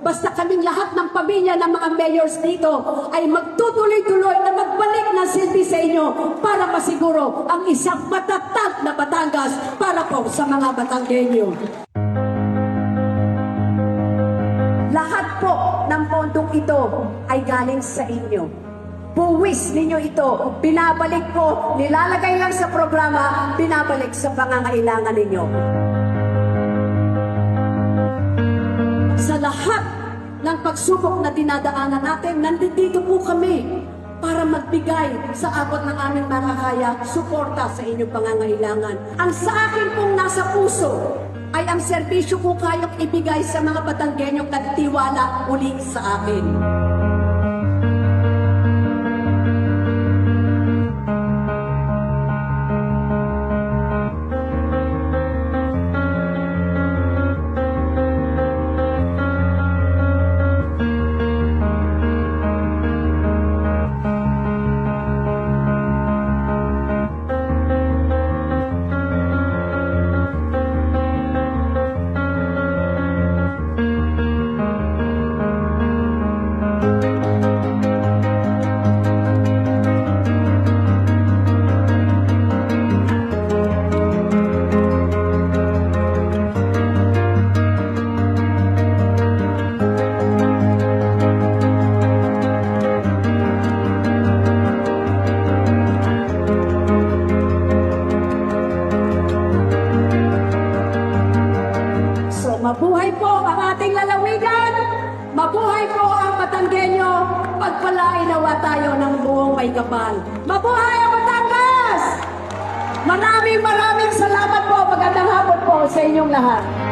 Basta kaming lahat ng pamilya ng mga mayors dito ay magtutuloy-tuloy na magbalik ng silbi sa inyo para masiguro ang isang matatag na Batangas para po sa mga Batanggenyo. Lahat po ng pondong ito ay galing sa inyo. Buwis ninyo ito, binabalik po, nilalagay lang sa programa, binabalik sa pangangailangan ninyo. Sa lahat ng pagsubok na dinadaanan natin, nandito po kami para magbigay sa abot ng aming makakaya, suporta sa inyong pangangailangan. Ang sa akin pong nasa puso ay ang serbisyo ko kayang ibigay sa mga Batanggenyong nagtiwala uli sa akin. Mabuhay po ang ating lalawigan! Mabuhay po ang Batanggenyo! Pagpalain nawa tayo ng buong may kapal. Mabuhay ang Batangas! Maraming salamat po. Magandang hapon po sa inyong lahat.